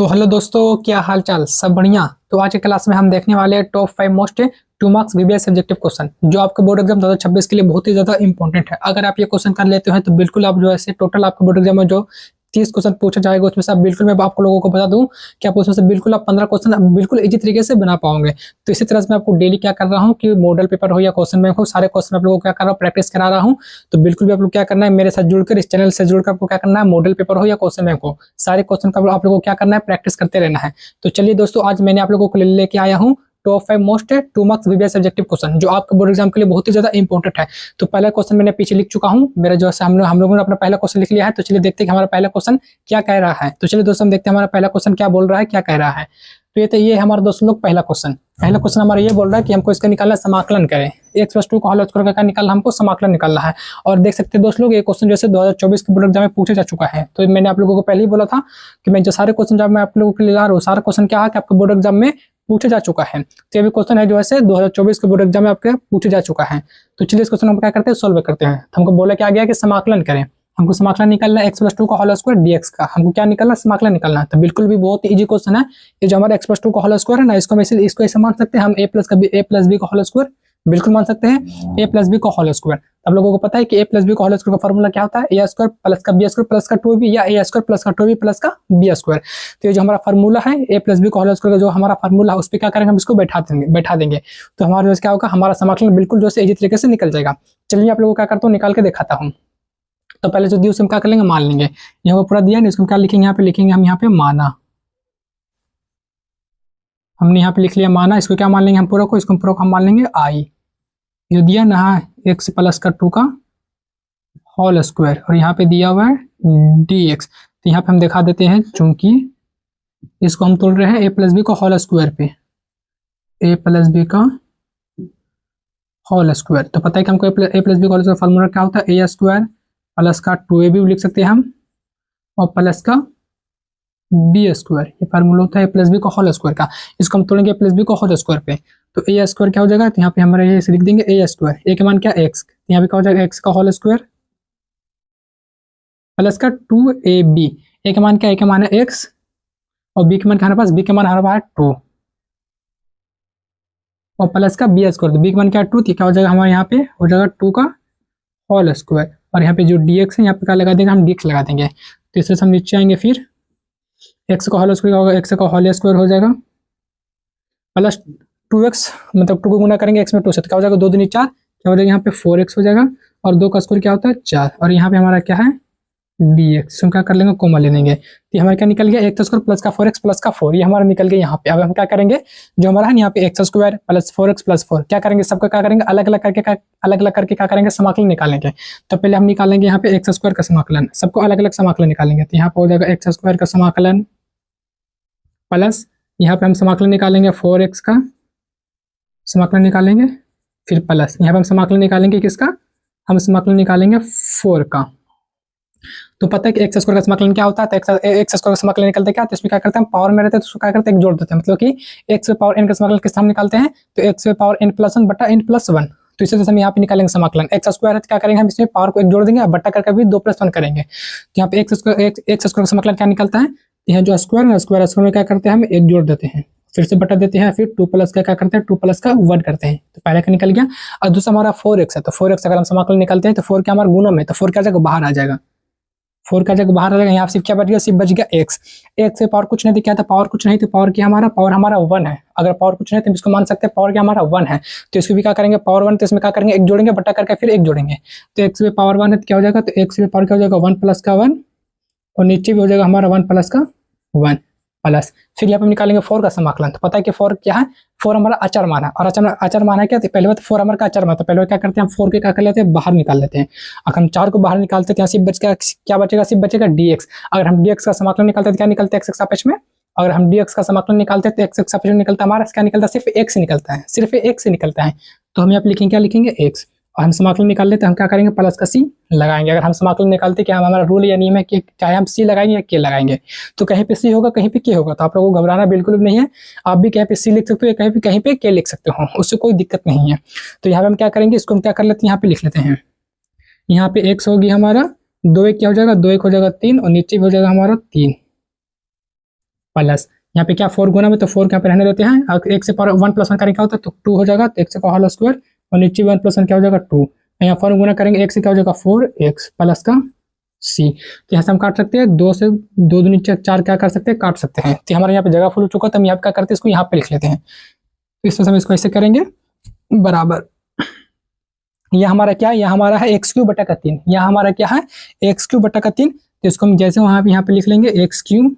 तो हेलो दोस्तों, क्या हाल चाल, सब बढ़िया। तो आज की क्लास में हम देखने वाले हैं top 5 most 2 marks VBS subjective question जो आपके बोर्ड एग्जाम 2026 के लिए बहुत ही ज्यादा इंपॉर्टेंट है। अगर आप ये क्वेश्चन कर लेते हैं तो बिल्कुल आप जो है टोटल आपके बोर्ड एग्जाम में जो 30 क्वेश्चन पूछा जाएगा उसमें से आप बिल्कुल, मैं आप लोगों को बता दूं कि आप उसमें से बिल्कुल आप 15 क्वेश्चन बिल्कुल इजी तरीके से बना पाओगे। तो इसी तरह से मैं आपको डेली क्या कर रहा हूँ कि मॉडल पेपर हो या क्वेश्चन बैंक हो, सारे क्वेश्चन आप लोगों को क्या कर रहा हूँ, प्रैक्टिस करा रहा हूँ। तो बिल्कुल भी आप लोग क्या करना है, मेरे साथ जुड़कर, इस चैनल से जुड़कर आपको क्या करना है, मॉडल पेपर हो या क्वेश्चन बैंक हो, सारे क्वेश्चन का आप लोगों को क्या करना है, प्रैक्टिस करते रहना है। तो चलिए दोस्तों, आज मैंने आप लोगों को लेके आया हूँ top 5 most 2 marks VBS subjective question जो आपके बोर्ड एग्जाम के लिए बहुत ही ज्यादा इंपॉर्टेंट है। तो पहला क्वेश्चन मैंने पीछे लिख चुका हूँ, मेरा जो है हम लोगों ने अपना पहला क्वेश्चन लिख लिया है। तो चलिए देखते हैं कि हमारा पहला क्वेश्चन क्या कह रहा है। तो चलिए दोस्तों, हम देखते हैं हमारा पहला क्वेश्चन क्या बोल रहा है, क्या कह रहा है। तो ये हमारा दोस्तों लोग पहला क्वेश्चन हमारा ये बोल रहा है कि हमको इसका निकालना, समाकलन करें, x+2 को होल स्क्वायर का निकालना, हमको समाकलन निकालना है। और देख सकते हैं दोस्त लोग, ये क्वेश्चन जैसे 2024 के बोर्ड एग्जाम में पूछा जा चुका है। तो मैंने आप लोगों को पहले ही बोला था कि मैं जो सारे क्वेश्चन जब मैं आप लोगों के लिए ला रहा हूँ, सारा क्वेश्चन क्या है कि आपके बोर्ड एग्जाम में पूछा जा चुका है। तो ये भी क्वेश्चन है जो है 2024 के बोर्ड एग्जाम में आपके पूछा जा चुका है। तो चलिए इस क्वेश्चन हम क्या करते हैं, सोल्व करते हैं। तो हमको बोला क्या गया कि समाकलन करें, हमको समाकलन निकालना है x+2 का होल स्क्वायर dx का, हमको क्या निकालना, समाकलन निकालना है। तो बिल्कुल भी बहुत इजी क्वेश्चन है। ये जो हमारा x+2 का होल स्क्वायर है ना, इसको ऐसे मान सकते हैं हम a+b का होल स्क्वायर बिल्कुल मान सकते हैं, a+b का होल स्क्वायर। आप लोगों को पता है कि a+b का होल स्क्वायर का फॉर्मूला क्या होता है, a स्क्वायर प्लस का b स्क्वायर प्लस का 2b या a स्क्वायर प्लस का 2b प्लस का b स्क्वायर। तो ये जो हमारा फॉर्मूला है a+b का होल स्क्वायर का जो हमारा फॉर्मूला है, उस पर क्या करेंगे, हम इसको बैठा देंगे। तो हमारे क्या होगा, हमारा समाकलन बिल्कुल जो है इजी तरीके से निकल जाएगा। चलिए आप लोगों को क्या करता हूँ, निकाल के दिखाता हूँ। तो पहले जो दिया उसको हम क्या कर लेंगे, मान लेंगे। यहाँ पूरा दिया नहीं, इसको हम क्या लिखेंगे, यहाँ पे लिखेंगे हम यहाँ पे माना। हमने यहाँ पे लिख लिया माना, इसको क्या मान लेंगे हम पूरा को, इसको पूरा को हम मान लेंगे आई। ये दिया ना x+2 का होल स्क्वायर, और यहाँ पे दिया हुआ है dx। तो यहाँ पे हम दिखा देते हैं, चूंकि इसको हम तोड़ रहे हैं a+b का होल स्क्वायर पे, a+b का होल स्क्वायर। तो पता है कि हमको a+b का होल स्क्वायर फॉर्मूला क्या होता है, a स्क्वायर प्लस का 2ab लिख सकते हैं हम, और प्लस का b स्क्वायर। ये फार्मूला होता है a+b का होल स्क्वायर का। इसको हम तोड़ेंगे a+b का होल स्क्वायर पे, तो a स्क्वायर क्या हो जाएगा, तो यहाँ पे हमारा ये लिख देंगे a स्क्वायर, a के मान क्या x, यहाँ पे क्या हो जाएगा x का होल स्क्वायर प्लस का 2ab। a के मान क्या, a के मान है x, और b के मान हमारे पास, b के मान हमारे पास 2, और प्लस का b स्क्वायर। तो b के मान क्या 2, क्या हो जाएगा हमारे यहाँ पे हो जाएगा 2 का होल स्क्वायर। और यहाँ पे जो dx है यहाँ पे क्या लगा देंगे, हम dx लगा देंगे। तो इससे हम नीचे आएंगे, फिर x का होल स्क्वायर होगा, x का होल स्क्वायर हो जाएगा प्लस 2x, मतलब 2 को गुना करेंगे x में 2 से, तो क्या हो जाएगा 2 दूनी 4, क्या हो जाएगा यहाँ पे 4x हो जाएगा, और 2 का स्क्वायर क्या होता है 4, और यहाँ पे हमारा क्या है dx। हम क्या कर लेंगे, कोमा ले लेंगे। तो हमारा क्या निकल गया, x स्क्वायर प्लस का 4x प्लस का 4, ये हमारा निकल गया यहाँ पे। अब हम क्या करेंगे, जो हमारा है यहाँ पे x square plus 4x plus 4, क्या करेंगे, सबका क्या करेंगे, अलग अलग करके क्या करेंगे, समाकलन निकालेंगे। तो पहले हम निकालेंगे यहाँ पे x स्क्वायर का समाकलन, सबको अलग अलग समाकलन निकालेंगे। तो यहाँ पे हो जाएगा x स्क्वायर का समाकलन प्लस, यहाँ पे हम समाकलन निकालेंगे 4x का समाकलन निकालेंगे, फिर प्लस यहाँ पे हम समाकलन निकालेंगे किसका, हम समाकलन निकालेंगे 4 का। तो पता है कि x स्क्वायर का समाकलन क्या होता है, तो x स्क्वायर का समाकलन निकलते क्या, तो इसमें क्या करते हैं, हम पावर में रहते हैं तो उसको क्या करते हैं, एक जोड़ देते हैं। मतलब कि x पावर n का समाकलन किस हम निकालते हैं, तो x पावर n+1 बटा n+1। तो इसे हम यहाँ पे निकालेंगे समाकलन, x स्क्वायर है तो क्या करेंगे, हम इसमें पावर को एक जोड़ देंगे, बट्टा करके भी 2+1 करेंगे। तो यहाँ पे x स्क्वायर का समाकलन क्या निकलता है, यहाँ जो स्क्वायर है, स्क्वायर में क्या करते हैं, हम एक जोड़ देते हैं, फिर से बटा देते हैं, फिर 2 प्लस का क्या करते हैं, 2 प्लस का 1 करते हैं। तो पहले का निकल गया। और दूसरा हमारा 4x है, तो 4x अगर हम समाकलन निकालते हैं तो 4 क्या हमारा गुणम है, तो 4 क्या जाएगा, बाहर आ जाएगा, 4 क्या जगह बाहर आ जाएगा। यहाँ सिर्फ क्या बच गया, सिर्फ बच गया x से पावर कुछ नहीं, क्या था, पावर कुछ नहीं, तो पावर क्या हमारा, पावर हमारा 1 है। अगर पावर कुछ नहीं तो इसको मान सकते हैं पावर क्या हमारा 1 है। तो इसको भी क्या करेंगे, पावर 1, तो इसमें क्या करेंगे, एक जोड़ेंगे, बट्टा करके फिर एक जोड़ेंगे। तो x पे पावर 1 है तो क्या हो जाएगा, तो x पे पावर क्या हो जाएगा, 1 प्लस का 1, और नीचे भी हो जाएगा हमारा 1 प्लस का 1 प्लस। फिर यहाँ पे निकालेंगे 4 का समाकलन। तो पता है कि 4 क्या है, 4 हमारा अचर मान है, और अचर मान है क्या, तो पहले बात 4 हमारा का अचर मान, तो पहले क्या करते हैं, हम 4 के क्या कर लेते हैं, बाहर निकाल लेते हैं। अगर हम 4 को बाहर निकालते हैं तो यहाँ सिर्फ क्या बचेगा, सिर्फ बचेगा dx। अगर हम dx का समाकलन निकालते हैं तो क्या निकलता है, x के सापेक्ष में। अगर हम dx का समाकलन निकालते हैं तो x के सापेक्ष में निकलता है हमारा, क्या निकलता है, सिर्फ x निकलता है, सिर्फ x से निकलता है। तो हम यहाँ पे लिखेंगे, क्या लिखेंगे, x। और हम समाकलन निकाल लेते हैं, हम क्या करेंगे, प्लस का c लगाएंगे। अगर हम समाकलन निकालते क्या हमारा रूल या नियम है कि चाहे हम c लगाएंगे या k लगाएंगे, तो कहीं पे c होगा कहीं पे k होगा। तो आप लोगों को घबराना बिल्कुल भी नहीं है, आप भी कहीं पे c लिख सकते हो, कहीं पे k लिख सकते हो, उससे कोई दिक्कत नहीं है। तो यहाँ पे हम क्या करेंगे, इसको हम क्या कर लेते हैं, यहाँ पे लिख लेते हैं। यहाँ पे x होगी हमारा 2 1 क्या हो जाएगा, 2 1 हो जाएगा 3, और नीचे भी हो जाएगा हमारा 3। प्लस यहाँ पे क्या 4 गुना में, तो 4 यहाँ पे रहने देते हैं, और एक से पावर 1 प्लस 1 करेंगे क्या होता है, तो 2 हो जाएगा, तो एक्स का होल स्क्वायर, और नीचे 1 प्लस 1 क्या हो जाएगा 2, यहाँ 4 गुना करेंगे एक से क्या हो जाएगा 4x प्लस का c। तो यहाँ से हम काट सकते हैं, 2 से 2 दूनी 4 क्या कर सकते हैं, काट सकते हैं। तो हमारे यहाँ पे जगह फुल हो चुका, तो हम यहाँ पे क्या करते हैं, इसको यहाँ पे लिख लेते हैं। तो इस तरह से हम इसको ऐसे करेंगे, बराबर यह हमारा क्या है, यह हमारा है एक्स क्यूब बटा का 3, यह हमारा क्या है एक्स क्यूब बटा का 3। तो इसको हम जैसे वहां पे यहाँ पे लिख लेंगे एक्स क्यूब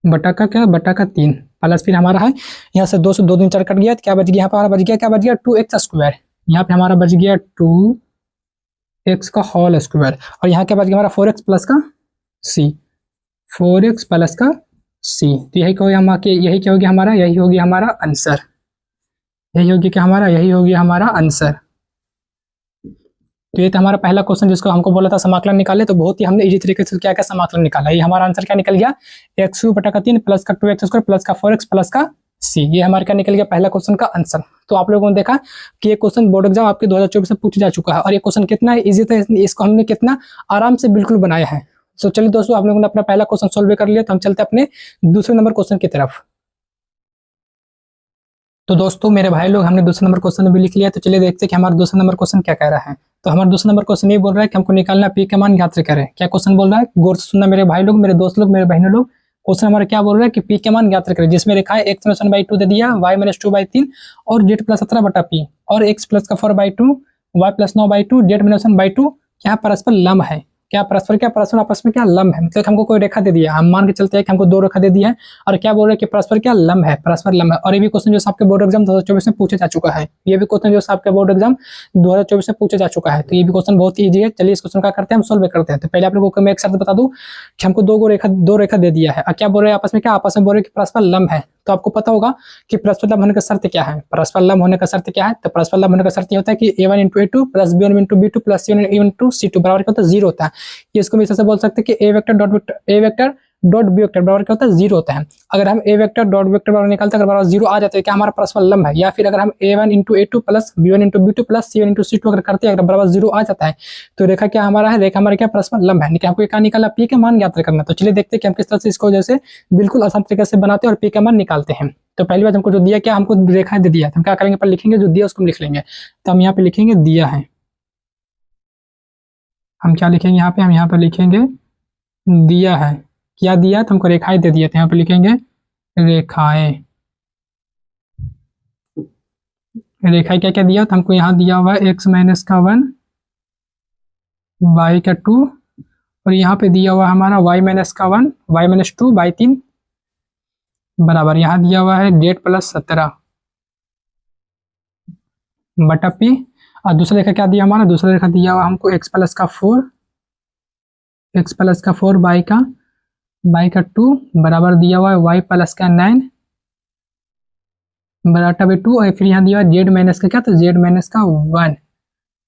बटा का क्या, बटा का 3 प्लस, फिर हमारा है यहाँ से 2 से 2 दूनी 4 कट गया, तो क्या बच गया, यहाँ पे हमारा बच गया, क्या बच गया 2x स्क्वायर, यहाँ पे हमारा बच गया 2x का होल स्क्वायर, और यहाँ क्या बच गया हमारा 4x प्लस का c, 4x प्लस का c। तो यही क्या हो गया, यही क्या हो गया हमारा, यही हो गया हमारा आंसर, यही होगी क्या हमारा, यही होगी हमारा आंसर। तो ये था हमारा पहला क्वेश्चन, जिसको हमको बोला था समाकलन निकाले, तो बहुत ही हमने इजी तरीके से क्या क्या समाकलन निकाला। ये हमारा आंसर क्या निकल गया, एक्स क्यूब बटा का 3 प्लस का 2x स्क्वायर प्लस का 4x प्लस का c। ये हमारा क्या निकल गया, पहला क्वेश्चन का आंसर। तो आप लोगों ने देखा कि ये क्वेश्चन बोर्ड एग्जाम आपके 2024 में पूछा जा चुका है, और ये क्वेश्चन कितना ईजी था, इसको हमने कितना आराम से बिल्कुल बनाया है। तो चलिए दोस्तों, आप लोगों ने अपना पहला क्वेश्चन सोल्व कर लिया, तो हम चलते अपने दूसरे नंबर क्वेश्चन की तरफ। तो दोस्तों मेरे भाई लोग, हमने दूसरा नंबर क्वेश्चन भी लिख लिया, तो चलिए देखते हैं कि हमारा दूसरा नंबर क्वेश्चन क्या कह रहा है। तो हमारा दूसरा नंबर क्वेश्चन ये बोल रहा है कि हमको निकालना पी का मान ज्ञात करें। क्या क्वेश्चन बोल रहा है, गौर से सुनना मेरे भाई लोग, मेरे दोस्त लोग, मेरे बहनों लोग। क्वेश्चन हमारा क्या बोल रहा है कि पी के मान ज्ञात करें, जिसमें लिखा है एक्स माइनस 1/2 दे दिया, वाई माइनस 2/3 और जेड प्लस 17 बटा पी, और एक्स प्लस का 4/2, वाई प्लस 9/2, जेड माइनस 1/2 क्या परस्पर लंब है। क्या परस्पर आपस में क्या लंब है, मतलब हमको कोई रेखा दे दिया, हम मान के चलते हैं कि हमको 2 रेखा दे दिया है, और क्या बोल रहे हैं कि परस्पर क्या लंब है, परस्पर लंब है। और ये भी क्वेश्चन जो आपके बोर्ड एग्जाम 2024 में पूछा जा चुका है, ये भी क्वेश्चन जो आपके बोर्ड एग्जाम 2024 में पूछा जा चुका है। तो ये भी क्वेश्चन बहुत ही ईजी है। चलिए इस क्वेश्चन का करते हैं, हम सोल्व करते हैं। तो पहले आप लोगों को मैं एक शर्त बता दूं कि हमको 2 रेखा दे दिया है, और क्या बोल रहे हैं आपस में, क्या आपस में बोल रहे हैं कि परस्पर लंब है। तो आपको पता होगा कि परस्पर लंब होने का शर्त क्या है, परस्पर लंब होने का शर्त क्या है। तो परस्पर लंब होने का शर्त ये होता है कि a1 × a2 plus b1 × b2 plus c1 × c2 बराबर क्या होता है, 0 होता है। इसको भी ऐसे बोल सकते हैं कि a vector dot b vector बराबर क्या होता है, 0 होता है। अगर हम a vector dot b vector बराबर निकालते हैं, अगर बराबर 0 आ जाता है, क्या हमारा परस्पर लंब है। या फिर अगर हम a1 × a2 plus b1 × b2 plus c1 × c2 अगर करते हैं, अगर बराबर 0 आ जाता है, तो रेखा क्या हमारा है, रेखा हमारा क्या परस्पर लंब है। हमको क्या निकालना, पी का मान ज्ञात करना। तो चलिए देखते हैं कि हम किस तरह से इसको जैसे बिल्कुल आसान तरीके से बनाते हैं और पी का मान निकालते हैं। तो पहली बात हमको जो दिया, क्या हमको रेखाएं दे दिया, तो हम क्या करेंगे, पर लिखेंगे जो दिया उसको लिख लेंगे। तो हम यहाँ पे लिखेंगे दिया है, हम क्या लिखेंगे यहाँ पे, हम यहाँ पे लिखेंगे दिया है। क्या दिया, तो हमको रेखाएं दे दिया, तो यहाँ पे लिखेंगे रेखाएं। रेखाएं क्या क्या दिया, तो हमको यहाँ दिया हुआ है x माइनस का 1, y का 2, और यहाँ पे दिया हुआ हमारा y माइनस का 1, y माइनस 2/3 बराबर यहाँ दिया हुआ है जेड प्लस 17 बटा पी। और दूसरा रेखा क्या दिया हमारा, दूसरा रेखा दिया हुआ हमको x प्लस का 4 बाई का 2 बराबर दिया हुआ है y प्लस का 9 बराबर 2, और फिर यहाँ दिया हुआ जेड माइनस का क्या, तो जेड माइनस का 1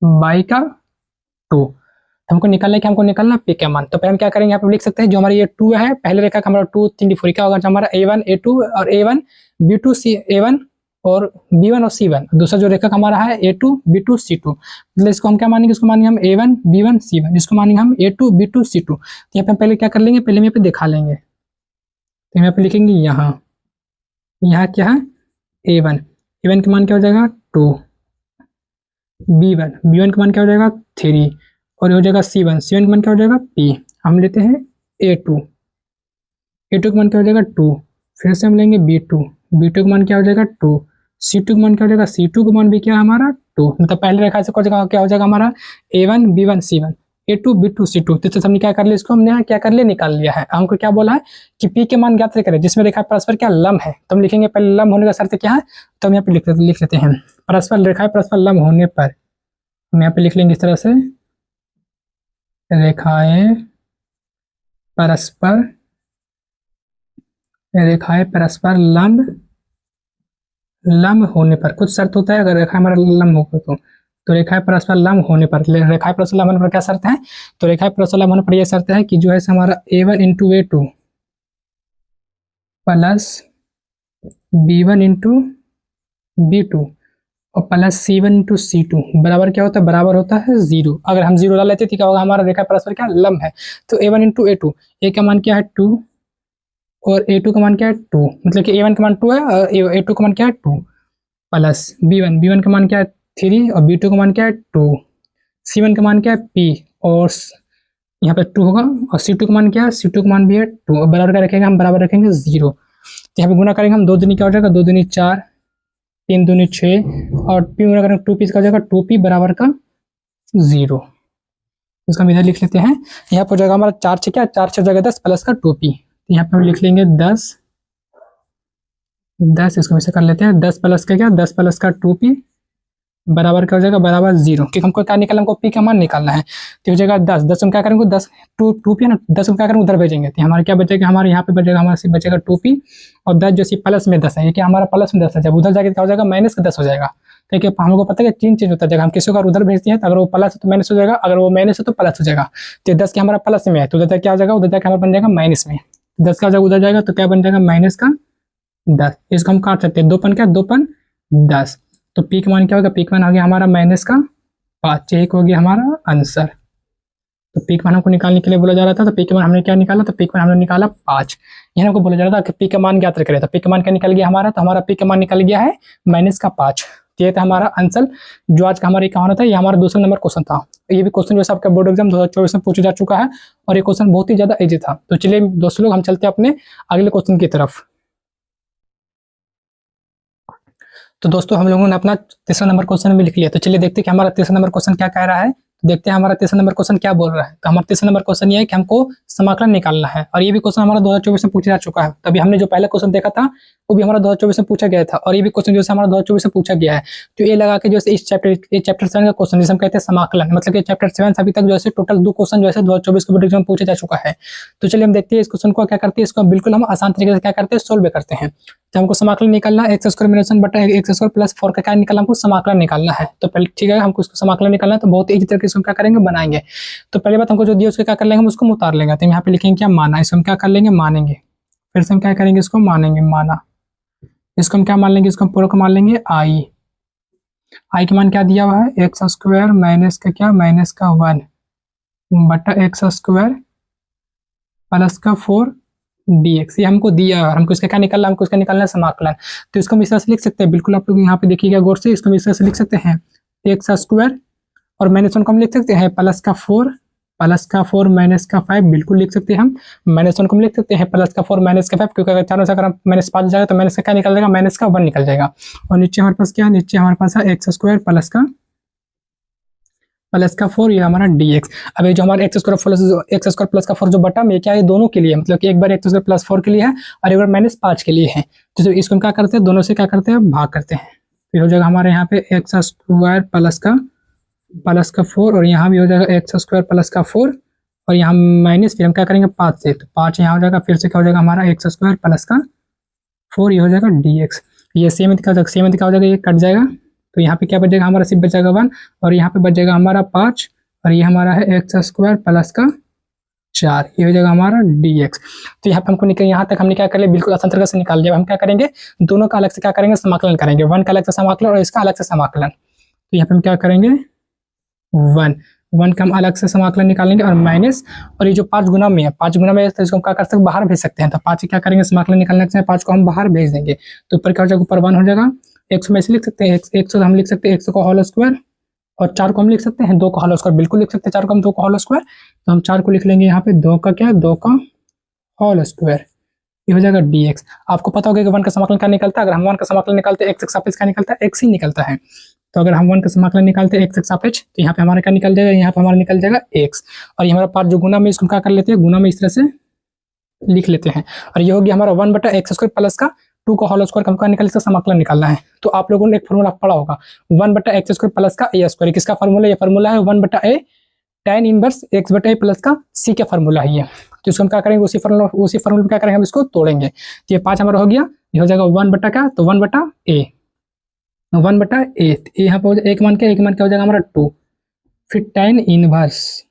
बाई का 2। हमको निकालना है कि हमको निकालना पी का मान। तो पहले हम क्या करेंगे, यहाँ पे लिख सकते हैं जो हमारी ये 2 है, पहले रेखा का हमारा 2 3 4 क्या होगा, हमारा a1 a2 और a1 b2 a1 और b1 और c1। दूसरा जो रेखा का हमारा है a2 b2 c2, मतलब इसको हम क्या मानेंगे, इसको मानेंगे हम a1 b1 c1, इसको मानेंगे हम a2 b2 c2। तो यहाँ पे हम पहले क्या कर लेंगे, पहले यहाँ पे दिखा लेंगे। तो यहाँ पे लिखेंगे यहाँ क्या है a1 का मान क्या हो जाएगा 2, b1 का मान क्या हो जाएगा 3, और ये हो जाएगा c1 का मान क्या हो जाएगा p। हम लेते हैं a2 का मान क्या हो जाएगा 2, फिर से हम लेंगे b2 का मान क्या हो जाएगा 2, c2 का मान क्या हो जाएगा, c2 का मान भी क्या है हमारा 2। मतलब पहले रेखा से क्या हो जाएगा हमारा a1 b1 c1 a2 b2 c2। तो हमने क्या कर लिया, इसको हमने क्या कर लिया, निकाल लिया है। हमको क्या बोला है कि पी के मान ज्ञात करें जिसमें रेखा परस्पर क्या लंब है। तो हम लिखेंगे पहले लंब होने का शर्त क्या है, तो हम यहाँ पे लिख लेते हैं परस्पर रेखा परस्पर लंब होने पर। हम यहाँ पे लिख लेंगे इस तरह से, रेखाएं परस्पर लंब होने पर। कुछ शर्त होता है, अगर रेखा हमारा लंब होगा तो रेखाएं परस्पर लंब होने पर, रेखाएं परस्पर लंब होने पर क्या शर्त है, तो रेखाएं परस्पर लंब होने पर यह शर्त है कि जो है हमारा a1 × a2 plus b1 × b2 और प्लस c1 × c2 बराबर क्या होता है, बराबर होता है 0। अगर हम 0 डाल लेते तो क्या होगा, हमारा रेखा परस्पर क्या लंब है। तो a1 × a2, a का मान क्या है 2, और a2 का मान क्या है 2, मतलब कि a1 का मान 2 है और a2 का मान क्या है 2, प्लस b1 का मान क्या है 3 और b2 का मान क्या है 2, c1 का मान क्या है p और यहाँ पे 2 होगा और c2 का मान क्या है, c2 का मान भी है 2 और बराबर का रखेंगे हम, बराबर रखेंगे 0। तो यहाँ पे गुना करेंगे हम, 2 दूनी क्या हो जाएगा 2 दूनी 4, 3 दूनी 6 और p गुना करेंगे 2p का हो जाएगा 2p बराबर का 0। इसका हम इधर लिख लेते हैं। यहाँ पर हो जाएगा हमारा 4 6 क्या, 4 6 हो जाएगा 10 प्लस का 2p, तो यहाँ पे हम लिख लेंगे 10 इसको वैसे कर लेते हैं, 10 प्लस का क्या, 10 प्लस का 2p बराबर क्या हो जाएगा, बराबर 0, क्योंकि हमको क्या निकालना, हमको p का मान निकालना है। तो हो जाएगा 10 हम क्या करेंगे 10 2p है ना, 10 हम क्या करेंगे उधर भेजेंगे, तो हमारे क्या बचेगा, हमारे यहाँ पे बचेगा, हमारे सिर्फ बचेगा 2p और 10 जो सी प्लस में 10 है, ये क्या हमारा प्लस में 10 है, जब उधर जाके क्या हो जाएगा माइनस का 10 हो जाएगा। क्योंकि हमको पता है कि चेंज होता जाएगा, हम किसी को उधर भेजते हैं तो अगर वो प्लस है तो माइनस हो जाएगा, अगर वो माइनस है तो प्लस हो जाएगा। तो 10 के हमारा प्लस में है तो उधर तक क्या हो जाएगा, उधर तक हमारा बन जाएगा माइनस में, 10 का जब उधर जाएगा तो क्या बन जाएगा माइनस का 10। इसको हम काट सकते हैं, 2 पन क्या, 2 पन 10, तो पी का मान क्या होगा, पी का मान आ गया हमारा माइनस का 5, एक हो गया हमारा आंसर। तो पी का मान हमको निकालने के लिए बोला जा रहा था, तो पी का मान हमने क्या निकाला, तो पी का मान हमने निकाला 5। यहाँ हमको बोला जा रहा था कि पी का मान ज्ञात करें, तो पी का मान क्या निकल गया हमारा, तो हमारा पी का मान निकल गया है माइनस का 5। ये था हमारा आंसर जो आज का हमारे कहानी था, ये हमारा दूसरा नंबर क्वेश्चन था। ये भी क्वेश्चन जो आपका बोर्ड एग्जाम 2024 में पूछा जा चुका है और ये क्वेश्चन बहुत ही ज्यादा इजी था। तो चलिए दोस्तों लोग हम चलते हैं अपने अगले क्वेश्चन की तरफ। तो दोस्तों हम लोगों ने अपना तीसरा नंबर क्वेश्चन भी लिख लिया, तो चलिए देखते हैं कि हमारा तीसरा नंबर क्वेश्चन क्या कह रहा है। देखते हैं हमारा तीसरा नंबर क्वेश्चन क्या बोल रहा है। तो हमारा तीसरा नंबर क्वेश्चन ये है कि हमको समाकलन निकालना है और ये भी क्वेश्चन हमारा 2024 में पूछा जा चुका है। तभी हमने जो पहला क्वेश्चन देखा था वो भी हमारा 2024 में पूछा गया था और ये भी क्वेश्चन जो है हमारा 2024 में पूछा गया है। तो ये लगा के जो है इस चैप्टर 7 का क्वेश्चन जिसे हम कहते हैं समाकलन, मतलब कि चैप्टर 7 अभी तक जो है टोटल 2 क्वेश्चन जो है 2024 के बोर्ड एग्जाम में पूछा जा चुका है। तो चलिए हम देखते हैं इस क्वेश्चन को क्या करते हैं, इसको बिल्कुल हम आसान तरीके से क्या करते हैं सोल्व करते हैं। तो हमको समाकलन निकालना है, एक्स स्क्वायर माइनस 1 बटा एक्स स्क्वायर प्लस 4 का क्या निकालना, हमको समाकलन निकालना है। तो पहले ठीक है, हमको इसको समाकलन निकालना है तो बहुत इजी तरीके से क्या करेंगे बनाएंगे। तो पहले बात हमको जो दिया उसको क्या कर लेंगे, हम उसको उतार लेंगे। तो यहाँ पे लिखेंगे क्या, माना, इसको हम क्या कर लेंगे मानेंगे। फिर से हम क्या करेंगे, इसको मानेंगे, माना, इसको हम क्या मान लेंगे, इसको हम पूरा का मान लेंगे आई का मान क्या दिया हुआ है, एक्स स्क्वायर माइनस का क्या, माइनस का 1 बटा एक्स स्क्वायर प्लस का 4 dx, ये हमको दिया और हमको इसका क्या निकालना, हमको इसका निकालना है समाकलन। तो इसको हम इस तरह से लिख सकते हैं, बिल्कुल आप लोग यहाँ पे देखिएगा गौर से, इसको हम इस तरह से लिख सकते हैं एक्स स्क्वायर और माइनस 1 को हम लिख सकते हैं प्लस का 4 माइनस का 5, बिल्कुल लिख सकते हैं हम। माइनस 1 को हम लिख सकते हैं प्लस का 4 माइनस का 5, क्योंकि अगर चारों से अगर माइनस 5 जाएगा तो माइनस का क्या निकल जाएगा, माइनस का 1 निकल जाएगा। और नीचे हमारे पास क्या है, नीचे हमारे पास है एक्स स्क्वायर प्लस का 4, ये हमारा dx। अब ये जो हमारा एक्स स्क्वायर प्लस का 4 जो बटा में क्या है, दोनों के लिए, मतलब कि एक बार एक्स स्क्वायर प्लस 4 के लिए है और एक बार माइनस 5 के लिए है। तो इसको हम क्या करते हैं, दोनों से क्या करते हैं, भाग करते हैं। तो हो जाएगा हमारे यहाँ पे एक्स स्क्वायर प्लस का 4 और यहाँ भी हो जाएगा एक्स स्क्वायर प्लस का 4 और यहाँ माइनस, फिर हम क्या करेंगे 5 से, तो 5 यहाँ हो जाएगा, फिर से क्या हो जाएगा हमारा एक्स स्क्वायर प्लस का 4, ये हो जाएगा dx। ये सेम क्या हो जाएगा, ये कट जाएगा। तो यहाँ पे क्या बचेगा हमारा, सिर्फ बचेगा 1 और यहाँ पे बचेगा हमारा 5 और ये हमारा है एक्स स्क्वायर प्लस का 4, ये हो जाएगा हमारा dx। तो यहाँ पे हमको निकल, यहाँ तक हमने क्या कर लिया, बिल्कुल आसान तरीके से निकाल लिया। हम क्या करेंगे, दोनों का अलग से क्या करेंगे, समाकलन करेंगे, 1 का अलग से समाकलन और इसका अलग से समाकलन। तो यहाँ पे हम क्या करेंगे, 1 का हम अलग से समाकलन निकालेंगे और माइनस, और ये जो 5 गुना में है, 5 गुना में तो इसको हम क्या कर सकते हैं, बाहर भेज सकते हैं। तो 5 क्या करेंगे, समाकलन निकालने से 5 को हम बाहर भेज देंगे। तो ऊपर क्या हो जाएगा, ऊपर 1 हो जाएगा। एक्स में ऐसे लिख सकते हैं, एक्स हम लिख सकते हैं एक्स का होल स्क्वायर और 4 को हम लिख सकते हैं 2 का होल स्क्वायर, बिल्कुल लिख सकते हैं 4 को हम 2 का होल स्क्वायर। तो हम 4 को लिख लेंगे यहाँ पे 2 का क्या, 2 का होल स्क्वायर, ये हो जाएगा dx। आपको पता होगा कि 1 का समाकलन क्या निकलता है, अगर हम 1 का समाकलन निकालते हैं एक्स के सापेक्ष क्या निकलता है, x ही निकलता है। तो अगर हम 1 का समाकलन निकालते हैं एक्स के सापेक्ष तो यहाँ पे हमारा क्या निकल जाएगा, यहाँ पे हमारा निकल जाएगा x और ये हमारा 5 जो गुना में, इसको क्या कर लेते हैं, गुना में इस तरह से लिख लेते हैं और ये हो गया हमारा 1 बटा एक्स स्क्वायर प्लस का 2 का होल स्क्वायर, हमको निकल, इसका समाकलन निकालना है। तो आप लोगों ने एक फॉर्मूला पढ़ा होगा 1 बटा एक्स स्क्वायर प्लस का ए स्क्वायर, किसका फॉर्मूला, ये फॉर्मूला है 1 बटा ए tan इनवर्स x बटा ए प्लस का c का फॉर्मूला है ये। तो इसको हम क्या करेंगे, उसी फॉर्मूला में क्या करेंगे, हम इसको तोड़ेंगे। तो ये 5 हमारा हो गया, ये हो जाएगा 1 बटा क्या, तो 1 बटा ए, यहाँ पे एक मान क्या हो जाएगा हमारा 2, फिर tan इनवर्स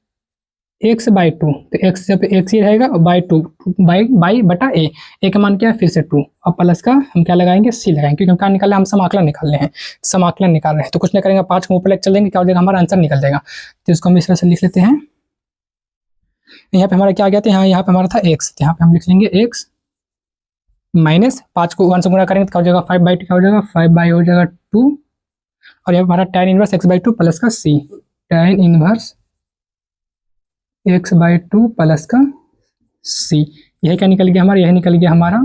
x बाई 2, तो x जब x ही रहेगा और बाई 2 बाई बटा a का मान क्या है, फिर से 2 और प्लस का हम क्या लगाएंगे, c लगाएंगे, क्योंकि हम क्या निकाल रहे हैं, हम समाकलन निकाल रहे हैं, समाकलन निकाल रहे हैं। तो कुछ नहीं करेंगे, 5 को ऊपर लेकर चल देंगे, क्या हो जाएगा, हमारा आंसर निकल जाएगा। तो इसको हम इस तरह से लिख लेते हैं। यहाँ पे हमारा क्या आ गया था, यहाँ पे हमारा था x, यहाँ पे हम लिख लेंगे x माइनस 5 को 1 से गुणा करेंगे तो क्या हो जाएगा 5/2 क्या हो जाएगा 5 हो जाएगा 2 और यहाँ पर हमारा tan इनवर्स x/2 प्लस का c tan inverse x/2 plus का c यही क्या निकल गया हमारा, यही निकल गया हमारा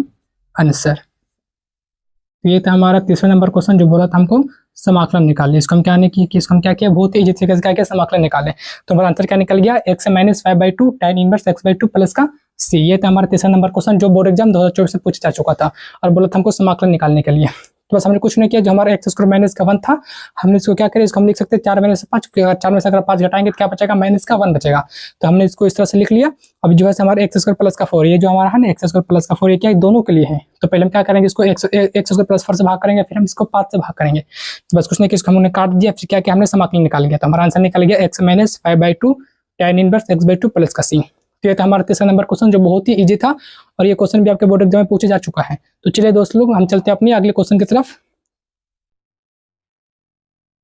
आंसर। तो ये था हमारा तीसरा नंबर क्वेश्चन जो बोला था हमको समाकलन निकालिए। इसको हम क्या नहीं कि इसको हम क्या किया, बहुत ही इजी तरीके से क्या किया समाकलन निकाले। तो हमारा आंसर क्या निकल गया x minus 5/2 tan inverse x/2 plus का c। ये था हमारा तीसरा नंबर क्वेश्चन जो बोर्ड एग्जाम 2024 से पूछा जा चुका था और बोला था हमको समाकलन निकालने के लिए। तो बस हमने कुछ नहीं किया, जो हमारा एक्स स्क्वायर माइनस का 1 था हमने इसको क्या करें, इसको हम लिख सकते हैं 4 माइनस 5, 4 में से अगर 5 घटाएंगे तो क्या बचेगा माइनस का 1 बचेगा। तो हमने इसको इस तरह से लिख लिया। अब जो है हमारे एक्स स्क्वायर प्लस का 4 ये जो हमारा है ना एक्स स्क्वायर प्लस का 4 ये क्या दोनों के लिए है। तो पहले हम क्या करेंगे, इसको एक्स स्क्वायर प्लस 4 से भाग करेंगे, फिर हम इसको 5 से भाग करेंगे। तो बस कुछ नहीं कि इसको हमने काट दिया, फिर क्या किया हमने समाकलन निकाल लिया। तो हमारा आंसर निकल गया x minus 5/2 tan inverse x/2 plus का c। तो ये था हमारा तीसरा नंबर क्वेश्चन जो बहुत ही इजी था और ये क्वेश्चन भी आपके बोर्ड एग्जाम में पूछे जा चुका है। तो चलिए दोस्त लोग हम चलते हैं अपनी अगले क्वेश्चन की तरफ।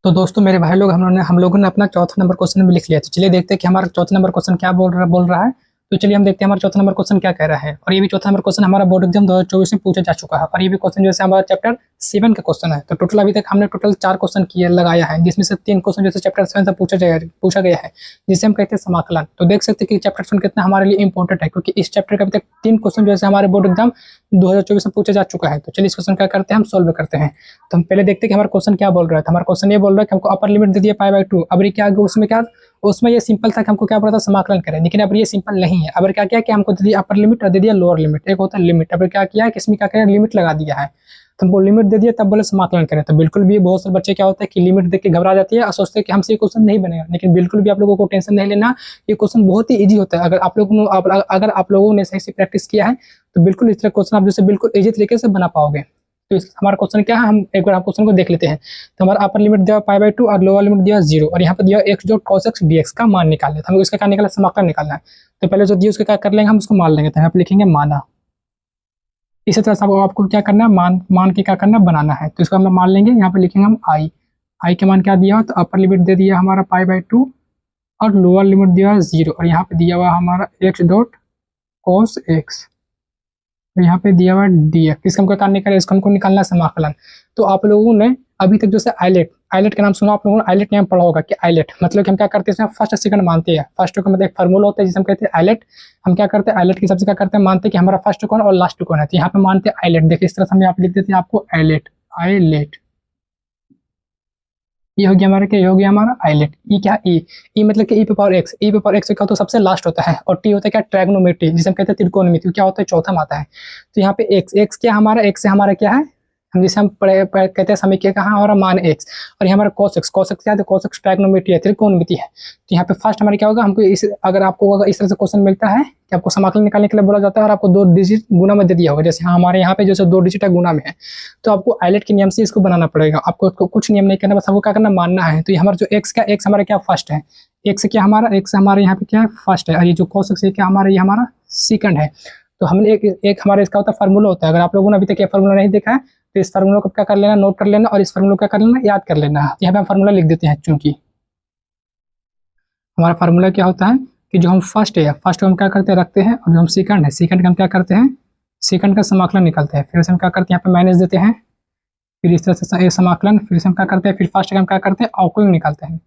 तो दोस्तों मेरे भाई लोग हम लोगों ने अपना चौथा नंबर क्वेश्चन भी लिख लिया। तो चलिए देखते हैं कि हमारा चौथा नंबर क्वेश्चन क्या बोल रहा है। तो चलिए हम देखते हैं हमारा चौथा नंबर क्वेश्चन क्या कह रहा है। और ये भी चौथा नंबर क्वेश्चन हमारा बोर्ड एग्जाम 2024 में पूछा जा चुका है और ये भी क्वेश्चन जैसे हमारा चैप्टर 7 का क्वेश्चन है। तो टोटल अभी तक हमने टोटल 4 क्वेश्चन किए लगाया है, जिसमें से 3 क्वेश्चन जैसे चैप्टर 7 से पूछा गया है, जिसे हम कहते हैं समाकलन। तो देख सकते हैं कि चैप्टर 7 कितना हमारे लिए इंपॉर्टेंट है, क्योंकि इस चैप्टर का अभी तक 3 क्वेश्चन जैसे हमारे बोर्ड एग्जाम 2024 में पूछा जा चुका है। तो चलिए इस क्वेश्चन क्या करते हैं, हम सोल्व करते हैं। तो हम पहले देखते हैं कि हमारा क्वेश्चन क्या बोल रहा है। हमारा क्वेश्चन ये बोल रहा है कि हमको अपर लिमिट दे दिया π/2। अब ये क्या उसमें क्या, उसमें ये सिंपल था कि हमको क्या बोला था समाकलन करें, लेकिन अब ये सिंपल नहीं है। अब क्या किया कि हमको दे दिया अपर लिमिट और दे दिया लोअर लिमिट, एक होता है लिमिट। अब क्या किया है कि इसमें क्या करें लिमिट लगा दिया है। तो हमको लिमिट दे दिया तब बोले समाकलन करें। तो बिल्कुल भी बहुत सारे बच्चे क्या होता है कि लिमिट देख के घबरा जाती है और सोचते हैं कि हमसे ये क्वेश्चन नहीं बनेगा, लेकिन बिल्कुल भी आप लोगों को टेंशन नहीं लेना। ये क्वेश्चन बहुत ही इजी होता है। अगर आप लोगों ने सही से प्रैक्टिस किया है तो बिल्कुल इस तरह क्वेश्चन आप जैसे बिल्कुल इजी तरीके से बना पाओगे। तो हमारा क्वेश्चन क्या है, हम एक बार क्वेश्चन को देख लेते हैं। तो हमारा अपर लिमिट दिया π/2 और लोअर लिमिट दिया 0 और यहाँ पर दिया x जो cos x dx का मान निकालना है। हमको इसका क्या निकालना, समाकलन निकालना है। तो पहले जो दिया उसका क्या कर लेंगे, हम उसको मान लेंगे। तो यहाँ पे लिखेंगे माना। इसी तरह से आपको क्या करना है, मान के क्या करना है, बनाना है। तो इसको हम मान लेंगे, यहाँ पे लिखेंगे हम आई के मान क्या दिया हो, तो अपर लिमिट दे दिया हमारा π/2 और लोअर लिमिट दिया 0 और यहाँ पे दिया हुआ हमारा x डॉट cos x, तो यहाँ पे दिया हुआ dx। इसका हमको क्या निकालना है, इसको हमको निकालना समाकलन। तो आप लोगों ने अभी तक जैसे आइलेट का नाम सुना, आप लोगों ने आइलेट नाम पढ़ा होगा कि आइलेट मतलब कि हम क्या करते हैं इसमें फर्स्ट सेकंड मानते हैं। फर्स्ट का मतलब एक फार्मूला होता है जिसे हम कहते हैं आइलेट। हम क्या करते हैं आइलेट के हिसाब से क्या करते हैं, मानते हैं कि हमारा फर्स्ट कौन और लास्ट कौन है। तो यहाँ पे मानते हैं आइलेट। देखिए इस तरह से हम यहाँ पे लिख देते हैं आपको आइलेट। ये हो गया हमारा क्या, ये हो गया हमारा आइलेट। ई क्या, ई मतलब कि ई पे पावर एक्स। ई पे पावर एक्स क्या होता है, सबसे लास्ट होता है। और टी होता है क्या, ट्रैगोनोमेट्री, जिसे हम कहते हैं त्रिकोणमिति। क्या होता है, चौथा आता है। तो यहाँ पे एक्स क्या हमारा, एक्स से हमारा क्या है, हम जिसे हम कहते हैं समीकरण कहाँ हमारा मान एक्स। और ये हमारा cos x क्या है, cos x ट्रैगोनोमेट्री है, त्रिकोणमिति है। तो यहाँ पे फर्स्ट हमारा क्या होगा, हमको अगर आपको इस तरह से क्वेश्चन मिलता है कि आपको समाकलन निकालने के लिए बोला जाता है और आपको 2 डिजिट गुना में दे दिया होगा, जैसे हमारे यहाँ पे जैसे 2 डिजिट है गुना में है, तो आपको आइलेट के नियम से इसको बनाना पड़ेगा। आपको कुछ नियम नहीं करना, बस आपको क्या करना, मानना है। तो ये हमारा जो एक्स हमारा क्या फर्स्ट है, एक्स क्या हमारा, एक्स हमारे यहाँ पे क्या है फर्स्ट है, और ये जो cos x क्या हमारा, ये हमारा सेकंड है। तो हमने एक हमारा इसका होता है फार्मूला होता है। अगर आप लोगों ने अभी तक ये फार्मूला नहीं देखा है तो इस फार्मूला को क्या कर लेना, नोट कर लेना, और इस फार्मूला को क्या कर लेना, याद कर लेना। यहाँ पे हम फार्मूला लिख देते हैं। चूंकि हमारा फार्मूला क्या होता है कि जो हम फर्स्ट को हम क्या करते हैं रखते हैं, और जो हम सेकंड है, सेकंड का हम क्या करते हैं, सेकंड का समाकलन निकालते हैं। फिर से हम क्या करते हैं, यहाँ पे माइनस देते हैं, फिर इस तरह से समाकलन, फिर से हम क्या करते हैं, फिर फर्स्ट का हम क्या करते हैं, अवकलन निकालते हैं।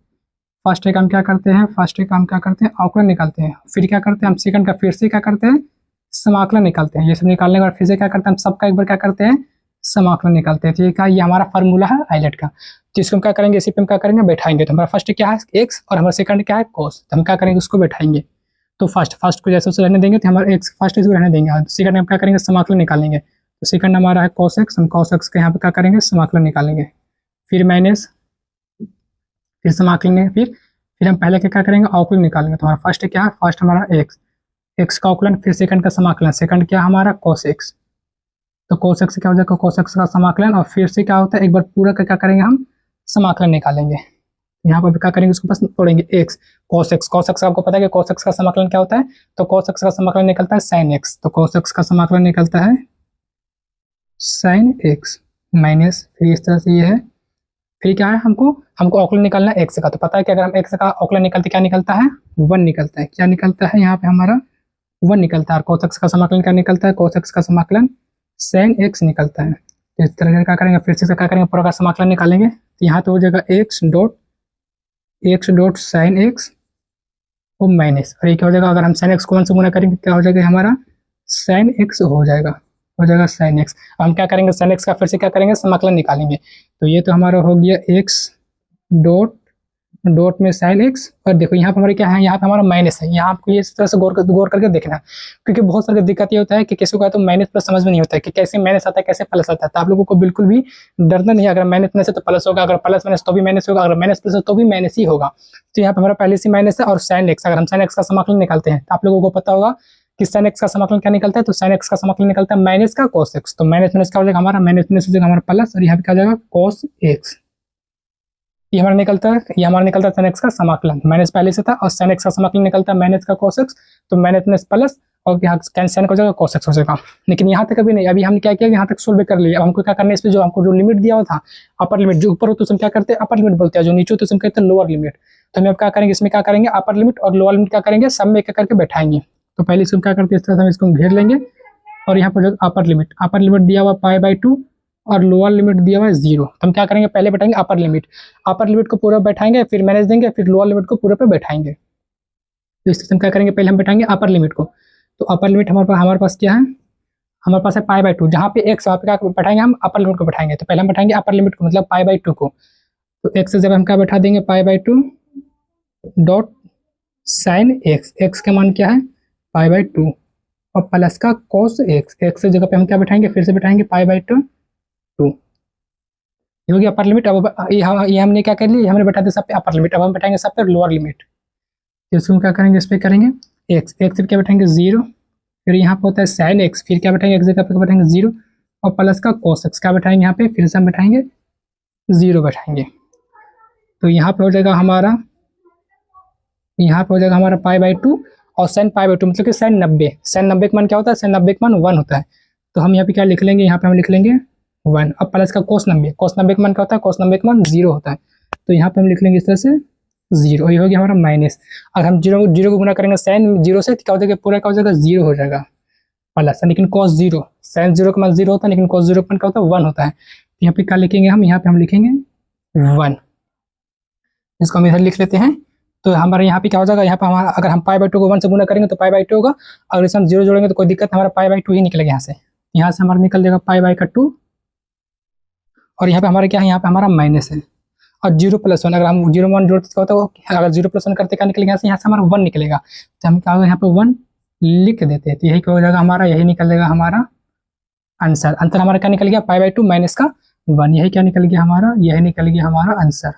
फर्स्ट का हम क्या करते हैं, अवकलन निकालते हैं। फिर क्या करते हैं हम सेकंड का फिर से क्या करते हैं, समाकलन निकालते हैं। ये सब निकालने के बाद फिर से क्या करते हैं, हम सबका एक बार क्या करते हैं, समाकलन निकालते हैं। ठीक है, ये हमारा फार्मूला है आइलेट का। तो इसको हम क्या करेंगे, इसी पे हम क्या करेंगे, बैठाएंगे। तो हमारा फर्स्ट क्या है एक्स और हमारा सेकंड क्या है cos। तो हम क्या करेंगे, उसको बैठाएंगे। तो फर्स्ट को जैसे रहने देंगे, तो हमारा एक्स फर्स्ट इसको रहने देंगे। सेकंड हम क्या करेंगे, समाकलन निकालेंगे। तो सेकंड हमारा है cos x, हम cos x के यहाँ पे क्या करेंगे, समाकलन निकालेंगे। फिर माइनस, फिर समाकलन, फिर हम पहले क्या करेंगे, अवकलन निकालेंगे। तो हमारा फर्स्ट क्या है, फर्स्ट हमारा एक्स का अवकलन, फिर सेकंड का समाकलन, सेकंड क्या हमारा cos x। तो cos x क्या हो जाएगा, cos x का समाकलन, और फिर से क्या होता है, एक बार पूरा का क्या करेंगे, हम समाकलन निकालेंगे। यहाँ पर क्या करेंगे, उसको बस तोड़ेंगे x cos x आपको पता है कि cos x का समाकलन क्या होता है। तो cos x का समाकलन निकलता है sin x। तो cos x का समाकलन निकलता है sin x माइनस, फिर इस तरह से ये है। फिर क्या है, हमको अवकलन निकालना है x का। तो पता है कि अगर हम x का अवकलन निकालते क्या निकलता है, 1 निकलता है। क्या निकलता है, यहाँ पे हमारा 1 निकलता है। और cos x का समाकलन क्या निकलता है, cos x का समाकलन साइन एक्स निकलता है। तो इस तरह से क्या करेंगे, फिर से क्या करेंगे, पूरा का समाकलन निकालेंगे। तो यहाँ तो हो जाएगा एक्स डॉट साइन एक्स और माइनस, और ये क्या हो जाएगा, अगर हम साइन एक्स को 1 से गुना करेंगे क्या हो जाएगा हमारा, साइन एक्स हो जाएगा साइन एक्स। हम क्या करेंगे, साइन एक्स का फिर से क्या करेंगे, समाकलन निकालेंगे। तो ये तो हमारा हो गया एक्स डॉट डॉट में साइन एक्स, और देखो यहाँ पर हमारे क्या है, यहाँ पे हमारा माइनस है। यहाँ आपको ये इस तरह से गौर करके देखना, क्योंकि बहुत सारी दिक्कत ये होता है कि किसी को तो माइनस प्लस समझ में नहीं होता है कि कैसे माइनस आता है कैसे प्लस आता है। तो आप लोगों को बिल्कुल भी डरना नहीं, अगर माइनस प्लस है तो प्लस होगा, अगर प्लस माइनस तो भी माइनस होगा, अगर माइनस प्लस है तो भी माइनस ही होगा। तो यहाँ पे हमारा पहले से माइनस है, और साइन एक्स, अगर हम साइन एक्स का समाकलन निकालते हैं तो आप लोगों को पता होगा कि साइन एक्स का समाकलन क्या निकलता है, तो साइन एक्स का समाकलन निकलता है माइनस का कॉस एक्स। तो माइनस माइनस क्या हो जाएगा हमारा, माइनस माइनस हो जाएगा हमारा प्लस, और यहाँ पे क्या हो जाएगा कॉस एक्स। ये हमारा निकलता है, ये हमारा निकलता है साइन एक्स का समाकलन, माइनस पहले से था, और साइन एक्स का समाकलन निकलता है माइनस का कॉस एक्स। तो माइनस माइनस प्लस, और यहाँ साइन हो जाएगा कॉस एक्स हो जाएगा। लेकिन यहाँ तक अभी नहीं, अभी हमने क्या किया, यहाँ तक सोल्व कर लिया। अब हमको क्या करना है, इस पर जो हमको जो लिमिट दिया हुआ था, अपर लिमिट, जो ऊपर हो तो हम क्या करते हैं अपर लिमिट बोलते हैं, जो नीचे तो हम कहते हैं लोअर लिमिट। तो हम अब क्या करेंगे, इसमें क्या करेंगे, अपर लिमिट और लोअर लिमिट क्या करेंगे, सब में एक करके बैठाएंगे। तो पहले इसको क्या करते हैं, इस तरह से हम इसको घेर लेंगे, और यहाँ पर जो अपर लिमिट दिया हुआ π/2 और लोअर लिमिट दिया हुआ है 0। तो हम क्या करेंगे, पहले बैठाएंगे अपर लिमिट को पूरा बैठाएंगे, फिर मैनेज देंगे, फिर लोअर लिमिट को पूरे पे बैठाएंगे। तो इस हम क्या करेंगे, पहले हम बैठाएंगे अपर लिमिट को। तो अपर लिमिट हमारे पास क्या है, हमारे पास है π/2, जहाँ पे x वहाँ पे क्या बैठाएंगे, हम अपर लिमिट को बैठाएंगे। तो पहले हम बैठाएंगे अपर लिमिट को, मतलब π/2 को। तो x से जब हम क्या बैठा देंगे, π/2 डॉट साइन एक्स का मान क्या है π/2, और प्लस का cos एक्स से जगह पे हम क्या बैठाएंगे, फिर से बैठाएंगे π/2। ये हो गया अपर लिमिट। अब ये हमने क्या कर लिया, हमने बैठा दिया सब पे अपर लिमिट। अब हम बैठाएंगे सब पे लोअर लिमिट। तो इसको हम क्या करेंगे, इस पे करेंगे एक्स पे क्या बैठाएंगे 0, फिर यहाँ पे होता है साइन एक्स, फिर क्या बैठाएंगे एक्स जगह पे बैठाएंगे 0, और प्लस का cos एक्स क्या बैठाएंगे यहाँ पे, फिर से हम बैठाएंगे 0 बैठाएंगे। तो यहाँ पे हो जाएगा हमारा π/2 और साइन π/2, मतलब कि साइन 90 का मान क्या होता है, साइन 90 का मान 1 होता है। तो हम यहाँ पे क्या लिख लेंगे, यहाँ पे हम लिख लेंगे 1। अब प्लस का cos 90 का मान क्या होता है, cos 90 का मान 0 होता है। तो यहाँ पे हम लिख लेंगे इस तरह से 0, ये हो गया हमारा माइनस। अगर हम जीरो को गुना करेंगे साइन 0 से, क्या हो जाएगा, पूरा क्या हो जाएगा 0 हो जाएगा प्लस, लेकिन cos 0, साइन 0 का मान 0 होता है, लेकिन cos 0 का मान क्या होता है 1 होता है। तो यहाँ पे क्या लिखेंगे हम, यहाँ पे हम लिखेंगे 1, इसको हम इधर लिख लेते हैं। तो हमारे यहाँ पे क्या हो जाएगा, यहाँ पे हमारा अगर हम π/2 को 1 से गुना करेंगे तो π/2 होगा, अगर इसे हम 0 जोड़ेंगे तो कोई दिक्कत, हमारा π/2 ही निकलेगा यहाँ से हमारा निकल जाएगा π/2, और यहाँ पे हमारा क्या है, यहाँ पे हमारा माइनस है, और 0+1, अगर हम 0 जोड़ते तो होता है, अगर 0+1 करते क्या निकलेगा, यहाँ से हमारा 1 निकलेगा। तो हम क्या होगा, यहाँ पे 1 लिख देते हैं। तो यही क्या हो जाएगा हमारा, यही निकल जाएगा हमारा आंसर। हमारा क्या निकल गया, π/2 माइनस का 1, यही क्या निकल गया हमारा, यही निकल गया हमारा आंसर।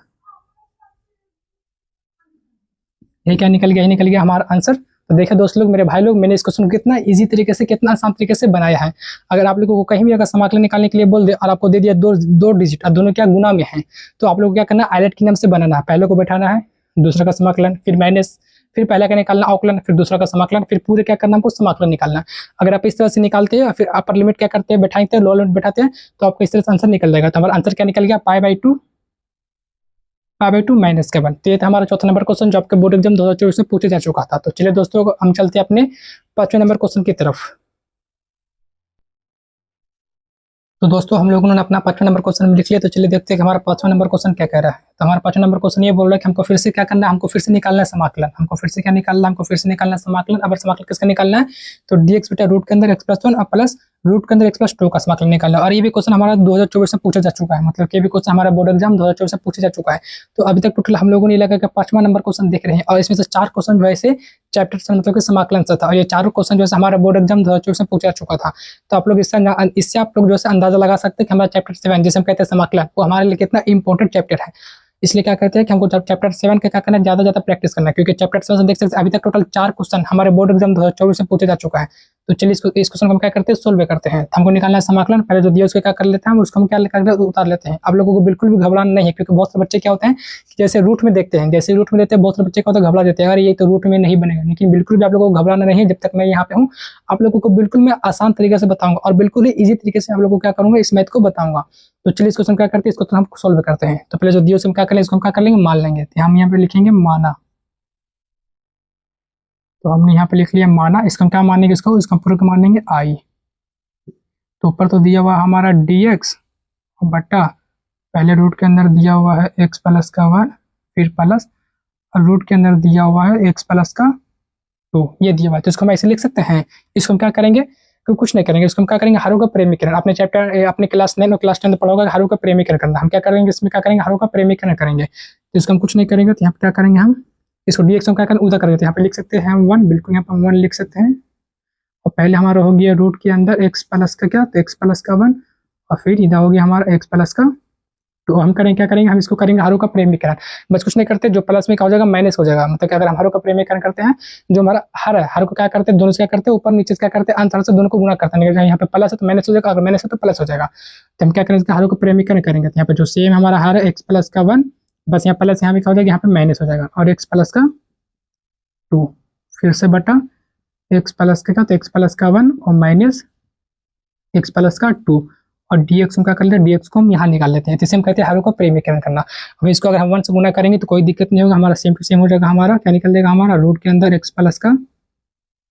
ये क्या निकल गया हमारा आंसर। तो देखिए दोस्त लोग, मेरे भाई लोग, मैंने इस क्वेश्चन को कितना इजी तरीके से, कितना आसान तरीके से बनाया है। अगर आप लोगों को कहीं भी अगर समाकलन निकालने के लिए बोल दे और आपको दे दिया दो डिजिट और दोनों क्या गुना में है, तो आप लोग को क्या करना है, आइलेट के नाम से बनाना है। पहले को बैठाना है, दूसरा का समाकलन, फिर माइनस, फिर पहले का निकालना अवकलन, फिर दूसरा का समाकलन, फिर पूरे क्या करना हमको समाकलन निकालना। अगर आप इस तरह से निकालते हैं, फिर अपर लिमिट क्या करते हैं बैठाते हैं, लोअर लिमिट बैठाते हैं, तो आपको इस तरह से आंसर निकल जाएगा। तो हमारा आंसर क्या निकल गया, π/2 माइनस का 1। तो ये था हमारा चौथा नंबर क्वेश्चन, जो आपके बोर्ड एग्जाम 2024 में पूछे जा चुका था। तो चलिए दोस्तों, हम चलते हैं अपने 5वें नंबर क्वेश्चन की तरफ। तो दोस्तों, हम लोगों ने अपना 5वां नंबर क्वेश्चन लिख लिया। तो चलिए देखते हैं कि हमारा 5वां नंबर क्वेश्चन क्या कह रहा है। तो हमारा 5वां नंबर क्वेश्चन ये बोल रहा है कि हमको फिर से क्या करना है, हमको फिर से निकालना है समाकलन। हमको फिर से क्या निकालना है, हमको फिर से निकालना है समाकलन। अगर समाकलन किसका निकालना है, तो dx बेटा रूट के अंदर x+1 और प्लस रूट के अंदर x+2 का समाकलन निकालना है। और ये भी क्वेश्चन हमारा 2024 में पूछा जा चुका है, मतलब कि ये भी क्वेश्चन हमारा बोर्ड एग्जाम 2024 में पूछा जा चुका है। तो अभी तक टोटल हम लोगों ने लगा कि 5वां नंबर क्वेश्चन देख रहे हैं, और इसमें से 4 क्वेश्चन वैसे चैप्टर से, मतलब कि समाकलन से था, और ये चारों क्वेश्चन जो है हमारा बोर्ड एग्जाम 2024 में पूछा जा चुका था। तो आप लोग इससे आप लोग जो है अंदाजा लगा सकते हैं कि हमारा चैप्टर 7, जिसे हम कहते हैं समाकलन, वो हमारे लिए कितना इंपॉर्टेंट चैप्टर है। इसलिए क्या करते हैं कि हमको चैप्टर 7 का क्या करना है, ज्यादा प्रैक्टिस करना है, क्योंकि चैप्टर 7 से देख सकते हैं अभी तक टोटल 4 क्वेश्चन हमारे बोर्ड एग्जाम 2024 में पूछा जा चुका है। तो चलिए इस क्वेश्चन को हम क्या करते हैं, सोल्व करते हैं। हमको निकालना है समाकलन, पहले जो दिया उसको क्या कर लेते हैं, उसको हम क्या करते हैं, उतार लेते हैं। आप लोगों को बिल्कुल भी घबराना नहीं है, क्योंकि बहुत से बच्चे क्या होते हैं कि जैसे रूट में देखते हैं, जैसे रूट में देते हैं, बहुत से बच्चे क्या होता है घबरा देते हैं, अरे ये तो रूट में नहीं बनेगा। लेकिन बिल्कुल भी आप लोगों को घबराना नहीं है, जब तक मैं यहाँ पे हूँ आप लोगों को बिल्कुल मैं आसान तरीके से बताऊंगा, और बिल्कुल ही ईजी तरीके से आप लोगों को क्या करूंगा, इस मैथ को बताऊंगा। तो चलिए इस क्वेश्चन क्या करते हैं, इसको तो हम सोल्व करते हैं। तो पहले जो दिया हम क्या कर लेंगे, इसको हम क्या कर लेंगे, मान लेंगे। तो हम यहाँ पे लिखेंगे माना। तो हमने यहाँ पे लिख लिया माना, इसको हम क्या मानेंगे, इसको पूरा मान लेंगे आई। तो ऊपर तो दिया हुआ हमारा dx बटा पहले रूट के अंदर दिया हुआ है x प्लस का 1 फिर प्लस और रूट के अंदर दिया हुआ है x प्लस का 2 ये दिया हुआ है। तो इसको हम ऐसे लिख सकते हैं। इसको हम क्या करेंगे तो कुछ नहीं करेंगे, इसको हम क्या करेंगे हरों का प्रेमीकरण। अपने चैप्टर अपने क्लास 9 और क्लास 10 में पढ़ा होगा हरों का प्रेमीकरण करना। हम क्या करेंगे इसमें क्या करेंगे हरों का प्रेमीकरण करेंगे। तो इसको हम कुछ नहीं करेंगे तो यहाँ पे क्या करेंगे हम इसको dx हम क्या करेंगे उधर करेंगे। तो यहाँ पे लिख सकते हैं हम 1, बिल्कुल यहाँ पे 1 लिख सकते हैं। और पहले हमारा हो गया रूट के अंदर x प्लस का क्या तो x प्लस का 1 और फिर इधर हो गया हमारा x प्लस का। तो हम करेंगे क्या करेंगे हम इसको करेंगे हरों का प्रेमीकरण। बस कुछ नहीं करते, जो प्लस में क्या हो जाएगा माइनस हो जाएगा। मतलब क्या अगर हम हरों का प्रेमीकरण करते हैं जो हमारा हर है हर को क्या करते हैं दोनों से क्या करते हैं ऊपर नीचे से क्या करते हैं अंतर से दोनों को गुणा करते हैं। यहाँ पे प्लस है तो माइनस हो जाएगा, अगर माइनस है तो प्लस हो जाएगा। तो हम क्या करेंगे इसका हरों का प्रेमीकरण करेंगे। तो यहाँ पे जो सेम हमारा हर है एक्स प्लस का 1 बस यहाँ प्लस यहाँ पे क्या हो जाएगा यहाँ पे माइनस हो जाएगा और एक्स प्लस का 2 फिर से बटा एक्स प्लस का क्या तो एक्स प्लस का 1 और माइनस एक्स प्लस का 2 और dx हम क्या कर लेते हैं dx को हम यहाँ निकाल लेते हैं। जिसे हम कहते हैं हरों का प्रेमीकरण करना। अब इसको अगर हम 1 से गुना करेंगे तो कोई दिक्कत नहीं होगा, हमारा सेम टू सेम हो जाएगा। हमारा क्या निकल देगा हमारा रूट के अंदर x प्लस का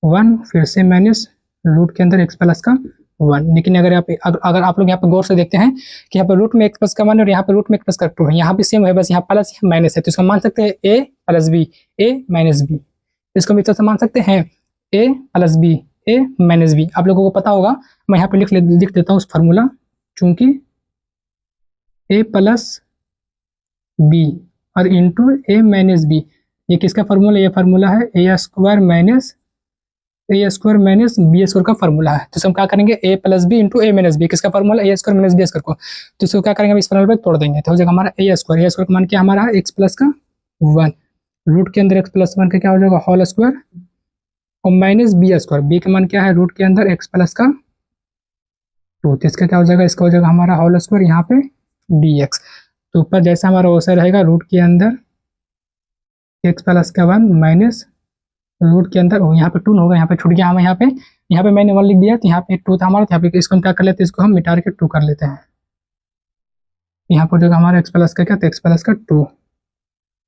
1 फिर से माइनस रूट के अंदर x प्लस का 1। लेकिन अगर आप लोग यहाँ पे गौर से देखते हैं कि यहाँ पे रूट में x प्लस का 1 और यहाँ पे रूट में x प्लस का 2 है, यहाँ पे सेम है बस यहाँ प्लस यहाँ माइनस है। तो इसको मान सकते हैं a plus B a minus B. इसको हम इस तरह से मान सकते हैं a plus B a minus B. आप लोगों को पता होगा, मैं यहाँ पे लिख देता हूँ उस फार्मूला। चूंकि a प्लस बी और इंटू ए माइनस बी ये किसका फार्मूला ये फार्मूला है A square minus B square का फार्मूला है। तो हम क्या करेंगे a plus B into A minus B किसका formula A square minus B square को। तो इसको क्या करेंगे हम इस फार्मूला पे तोड़ देंगे। तो हो जाएगा हमारा ए स्क्वायर का मान क्या हमारा एक्स प्लस का 1 रूट के अंदर एक्स प्लस 1 का क्या हो जाएगा होल स्क्वायर और माइनस बी स्क्वायर बी का मान क्या है रूट के अंदर एक्स प्लस का 2। तो इसका क्या हो जाएगा इसका हो जाएगा हमारा होल स्क्वायर यहाँ पे dx। तो ऊपर जैसा हमारा वैसा रहेगा रूट के अंदर एक्स प्लस का 1 माइनस रूट के अंदर यहाँ पे 2 होगा, यहाँ पे छूट गया हमें यहाँ पे मैंने 1 लिख दिया तो यहाँ पे 2 था हमारा। तो यहाँ पे इसको हम क्या कर लेते हैं इसको हम मिटा के 2 कर लेते हैं। यहाँ पर जो हमारा एक्स प्लस का क्या तो एक्स प्लस का 2।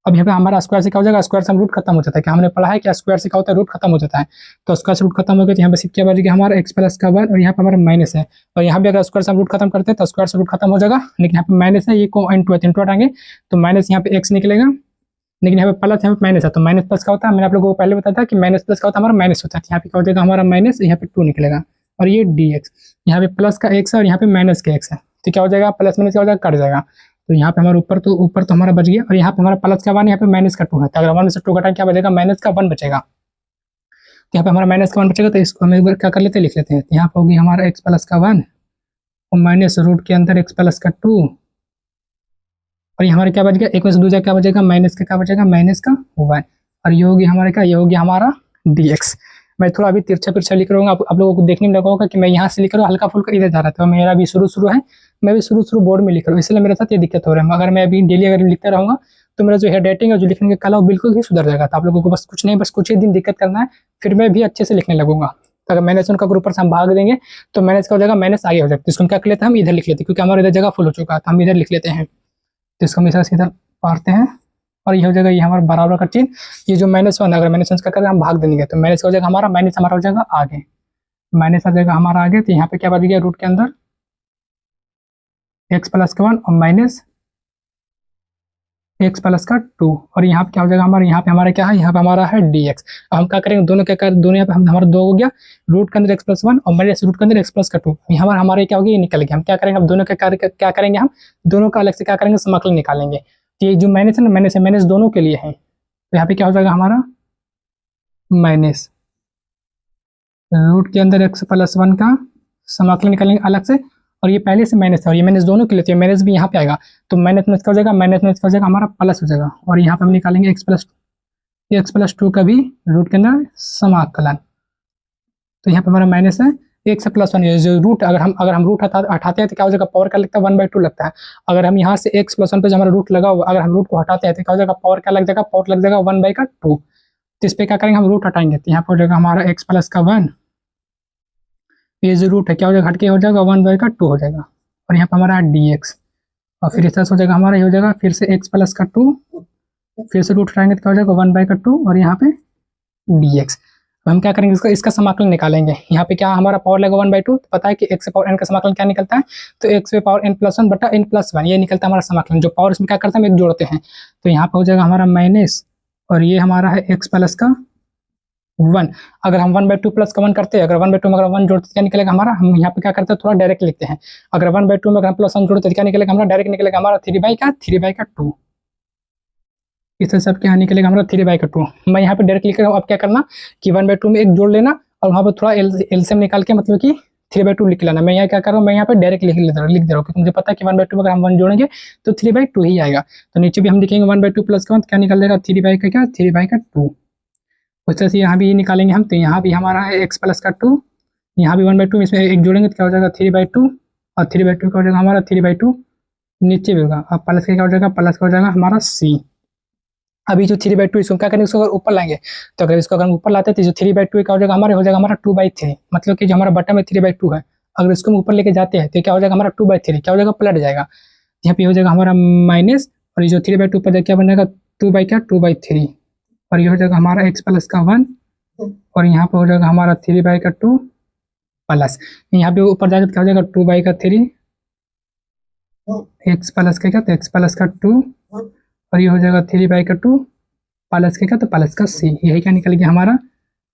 अब यहाँ पे हमारा स्क्वायर से क्या हो जाएगा स्क्वायर से हम रूट खत्म हो जाता है। क्या हमने पढ़ा है कि स्क्वायर से क्या होता है रूट खत्म हो जाता है। तो स्क्वायर से रूट खत्म हो गया तो यहाँ पे सिर्फ क्या बचेगा हमारा एक्स प्लस का 1 और यहाँ पे हमारा माइनस है। और यहाँ पे अगर स्क्वायर से हम रूट खत्म करते हैं तो स्क्वायर से रूट खत्म हो जाएगा, लेकिन यहाँ पे माइनस है ये को इंटू हटाएंगे तो माइनस यहाँ पे एक्स निकलेगा, लेकिन यहाँ पे प्लस यहाँ पे माइनस है। तो माइनस प्लस का होता है मैंने आप लोगों को पहले बताया था कि माइनस प्लस का होता है हमारा माइनस होता है। यहाँ पे क्या हो जाएगा हमारा माइनस यहाँ पे 2 निकलेगा और ये dx यहाँ पे प्लस का x है और यहाँ पे माइनस का x है। तो क्या हो जाएगा प्लस माइनस क्या हो जाएगा कट जाएगा। तो यहाँ पे हमारा ऊपर तो हमारा बच गया और यहाँ पे हमारा प्लस का 1 यहाँ पे माइनस का 2 है। तो अगर 1 से 2 घटाएं क्या बचेगा माइनस का 1 बचेगा। तो यहाँ पे हमारा माइनस का 1 बचेगा तो इसको हम एक बार क्या कर लेते हैं लिख लेते हैं। तो यहाँ पे होगी हमारा एक्स प्लस का 1 और माइनस रूट के अंदर एक्स प्लस का 2 और ये हमारा क्या बच गया 1 में से 2 जाए क्या बचेगा माइनस का क्या बचेगा माइनस का 1 और ये होगी हमारे क्या ये होगी हमारा dx। मैं थोड़ा अभी तिरछा लिख रहा हूँ, आप लोगों को देखने में लगा होगा कि मैं यहाँ से लिख रहा हूँ हल्का फुल्का इधर जा रहा था। मेरा भी शुरू है, मैं भी शुरू बोर्ड में लिख रहा हूँ, इसलिए मेरे साथ ये दिक्कत हो रहा है। अगर मैं अभी डेली अगर लिखता रहूँगा तो मेरा जो हैंड राइटिंग है जो लिखने का कला वो बिल्कुल ही सुधर जाएगा। तो आप लोगों को बस कुछ नहीं बस कुछ ही दिन दिक्कत करना है फिर मैं भी अच्छे से लिखने लगूंगा। तो अगर माइनस उनका ऊपर से हम भाग देंगे तो माइनस का हो जाएगा माइनस आगे हो जाएगा। तो इसको हम क्या कर लेते हैं हम इधर लिख लेते हैं क्योंकि हमारा इधर जगह फुल हो चुका है तो हम इधर लिख लेते हैं। तो इसको हम इधर सीधा पढ़ते हैं और ये हो जाएगा ये हमारा बराबर का चिन्ह ये जो -1 अगर -1 का करें हम भाग देंगे तो माइनस हो जाएगा हमारा माइनस हमारा हो जाएगा आगे माइनस आ जाएगा हमारा आगे। तो यहाँ पे क्या बच गया रूट के अंदर एक्स प्लस का 1 और माइनस एक्स प्लस का 2 और यहाँ पे क्या हो जाएगा हमारा यहाँ पे हमारा क्या है यहाँ पे हमारा है dx। अब हम क्या करेंगे दोनों क्या कर दोनों यहाँ पे हमारा 2 हो गया रूट के अंदर एक्स प्लस 1 और माइनस रूट के अंदर एक्स प्लस का 2 यहाँ हमारे क्या होगी ये निकल गया। हम क्या करेंगे अब दोनों क्या करेंगे हम दोनों का अलग से क्या करेंगे समाकलन निकालेंगे। तो ये जो माइनस है ना माइनस दोनों के लिए है। तो यहाँ पे क्या हो जाएगा हमारा माइनस रूट के अंदर एक्स प्लस 1 का समाकलन निकालेंगे अलग से और ये पहले से माइनस है और ये माइनस दोनों के लिए तो माइनस भी यहाँ पे आएगा। तो माइनस का हो जाएगा माइनस का हो जाएगा हमारा प्लस हो जाएगा और यहाँ पे हम निकालेंगे एक्स प्लस 2 का भी रूट के अंदर समाकलन। तो यहाँ पे हमारा माइनस है एक से प्लस 1 जो रूट अगर हम रूट हटाते हैं तो क्या हो जाएगा पावर का लगता है 1/2 लगता है। अगर हम यहाँ से x प्लस 1 पे जो हमारा रूट लगा हुआ अगर हम रूट को हटाते हैं तो क्या हो जाएगा पावर क्या लग जाएगा पावर लग जाएगा 1/2। तो इस पे क्या करेंगे हम रूट हटाएंगे तो यहाँ पर हो जाएगा हमारा x प्लस का 1 ये जो रूट है क्या हो जाएगा हट के हो जाएगा 1/2 हो जाएगा और यहाँ पे हमारा dx और फिर ऐसा हो जाएगा हमारा ये हो जाएगा फिर से x प्लस का 2 फिर से रूट हटाएंगे तो क्या हो जाएगा 1/2 और यहाँ पे dx। तो हम क्या करेंगे, इसका समाकलन निकालेंगे। यहाँ पे क्या हमारा पावर लगेगा 1/2, तो पता है कि x पावर n का समाकलन क्या निकलता है, तो x पावर n+1 बटा n+1 ये निकलता है हमारा समाकलन। जो पावर इसमें क्या करते हैं, हम एक जोड़ते हैं, तो यहाँ पे हो जाएगा हमारा माइनस, और ये हमारा है x प्लस का 1। अगर हम 1/2 प्लस का 1 करते हैं, अगर 1/2 में अगर 1 जोड़ते क्या निकलेगा हमारा, हम यहाँ पे क्या करते हैं थोड़ा डायरेक्ट लिखते हैं। अगर 1/2 में अगर हम +1 जोड़ते क्या निकलेगा हमारा, डायरेक्ट निकलेगा हमारा 3/2। इस तरह से क्या निकलेगा हमारा 3/2। मैं यहाँ पे डायरेक्ट लिख रहा हूँ, अब क्या करना कि 1/2 में एक जोड़ लेना और वहाँ पे थोड़ा एलसीएम निकाल के मतलब कि 3/2 लिख लेना। मैं यहाँ क्या कर रहा हूँ, मैं यहाँ पे डायरेक्ट लिख दे रहा हूँ, क्योंकि मुझे पता है कि 1/2 में अगर हम 1 जोड़ेंगे तो 3/2 ही आएगा। तो नीचे भी हम लिखेंगे 1/2 प्लस का 1 क्या निकल जाएगा 3/2। उस तरह से यहाँ भी निकालेंगे हम, तो यहाँ भी हमारा है x प्लस का 2, यहाँ भी 1/2 इसमें एक जोड़ेंगे तो क्या हो जाएगा 3/2, और 3/2 का हो जाएगा हमारा 3/2 नीचे भी होगा। अब प्लस का क्या हो जाएगा, प्लस का हो जाएगा हमारा c। अभी जो 3/2 इसको क्या करेंगे, इसको अगर ऊपर लाएंगे, तो अगर इसको अगर ऊपर लाते हैं तो जो 3/2 का हो जाएगा हमारे, हो जाएगा हमारा 2/3, मतलब कि जो हमारा बटन में 3/2 है, अगर इसको हम ऊपर लेके जाते हैं तो क्या हो जाएगा हमारा 2/3 क्या हो जाएगा, पलट जाएगा। यहाँ पे हो जाएगा हमारा माइनस, और ये जो 3/2 पर क्या बन जाएगा 2/3, और ये हो जाएगा हमारा x प्लस का 1, और यहाँ पे हो जाएगा हमारा 3/2 प्लस, यहाँ पे ऊपर जाएगा तो क्या हो जाएगा 2/3 x प्लस का क्या, तो x प्लस का 2, और ये हो जाएगा 3/2 प्लस का क्या, तो प्लस का c। यही क्या निकल गया हमारा,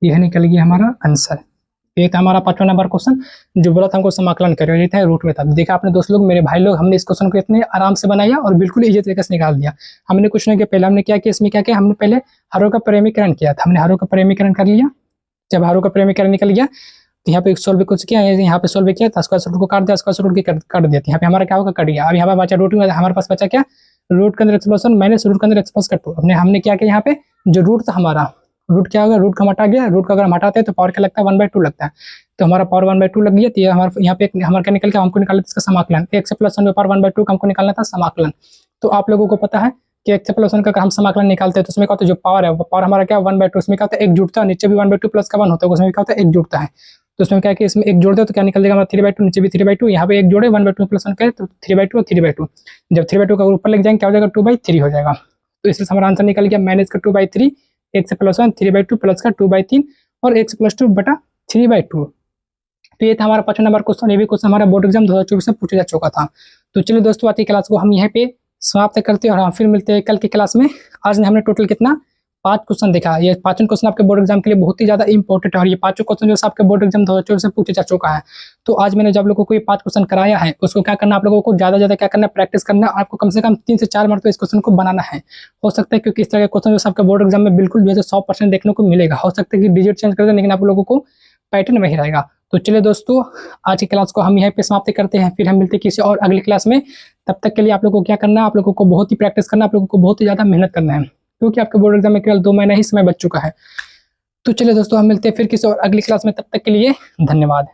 यह निकल गया हमारा आंसर। ये था हमारा 5वां नंबर क्वेश्चन, जो बोला था हमको समाकलन करें, ये था रूट में था। देखा आपने दोस्त लोग, मेरे भाई लोग, हमने इस क्वेश्चन को इतने आराम से बनाया और बिल्कुल इजी तरीके से निकाल दिया। हमने कुछ नहीं किया, पहले हमने क्या किया, इसमें क्या किया, हमने पहले हरों का परिमीकरण किया था। हमने हरों का परिमीकरण कर लिया, जब हरों का परिमीकरण निकल गया तो यहाँ पे सोल्व कुछ किया, यहाँ पे सोल्व किया था, स्क्वायर रूट को काट दिया, स्क्वायर रूट की काट दिया, यहाँ पे हमारा क्या होगा, कट गया। अब यहाँ पे बचा रूट में, हमारे पास बचा क्या, रूट के अंदर एक्सप्रेशन माइनस रूट के अंदर एक्सप्रेस का 2। हमने क्या किया, यहाँ पे जो रूट था हमारा, रूट क्या होगा, रूट का हटा गया, रूट का अगर हम हटाते हैं तो पावर क्या लगता है 1/2 लगता है, तो हमारा पावर 1/2 लग गया। तो ये हमारा यहाँ पे हमारा क्या निकल गया, हमको निकालना था इसका समाकलन, x प्लस 1 पावर 1/2 का हमको निकालना था समाकलन। तो आप लोगों को पता है कि x प्लस 1 का हम समाकलन निकालते हैं तो उसमें क्या होता है, जो पावर है वो पावर हमारा क्या 1/2, उसमें क्या होता है एक जुड़ता है, नीचे भी 1/2 प्लस का 1 होता है, उसमें क्या होता है एक जुड़ता है। तो उसमें क्या है कि इसमें एक जोड़ दे तो क्या निकल जाएगा हमारा 3/2, नीचे भी 3/2, यहाँ पे एक जोड़े 1/2 प्लस 1 करे तो 3/2 और 3/2, जब 3/2 का ऊपर लेके जाएंगे क्या हो जाएगा 2/3 हो जाएगा। तो इसलिए हमारा आंसर निकल गया माइनस का 2/3, x प्लस 1 3/2 प्लस का 2/3 और x प्लस 2 बटा 3/2। तो ये था हमारा 5वां नंबर क्वेश्चन। ये भी क्वेश्चन हमारा बोर्ड एग्जाम 2024 में पूछा जा चुका था। तो चलिए दोस्तों, आज की क्लास को हम यहाँ पे समाप्त करते हैं और हम फिर मिलते हैं कल की क्लास में। आज हमने टोटल कितना 5 क्वेश्चन देखा। ये 5 क्वेश्चन आपके बोर्ड एग्जाम के लिए बहुत ही ज्यादा इंपॉर्टेंट है, और ये 5 क्वेश्चन जो आपके बोर्ड एग्जाम 2024 में पूछा जा चुका है। तो आज मैंने जब लोगों को ये 5 क्वेश्चन कराया है, उसको क्या करना, आप लोगों को ज्यादा क्या करना, प्रैक्टिस करना। आपको कम से कम 3 से 4 मरतबा इस क्वेश्चन को बनाना है। हो सकता है क्योंकि इस तरह के क्वेश्चन जो आपके बोर्ड एग्जाम में बिल्कुल जो है 100% देखने को मिलेगा। हो सकता है कि डिजिट चेंज कर दे, लेकिन आप लोगों को पैटर्न वही रहेगा। तो चलिए दोस्तों, आज की क्लास को हम यहीं पे समाप्त करते हैं, फिर हम मिलते हैं किसी और अगली क्लास में। तब तक के लिए आप लोगों को क्या करना है, आप लोगों को बहुत ही प्रैक्टिस करना, आप लोगों को बहुत ही ज्यादा मेहनत करना है, क्योंकि आपके बोर्ड एग्जाम में केवल 2 महीना ही समय बच चुका है। तो चलिए दोस्तों, हम मिलते हैं फिर किसी और अगली क्लास में, तब तक के लिए धन्यवाद।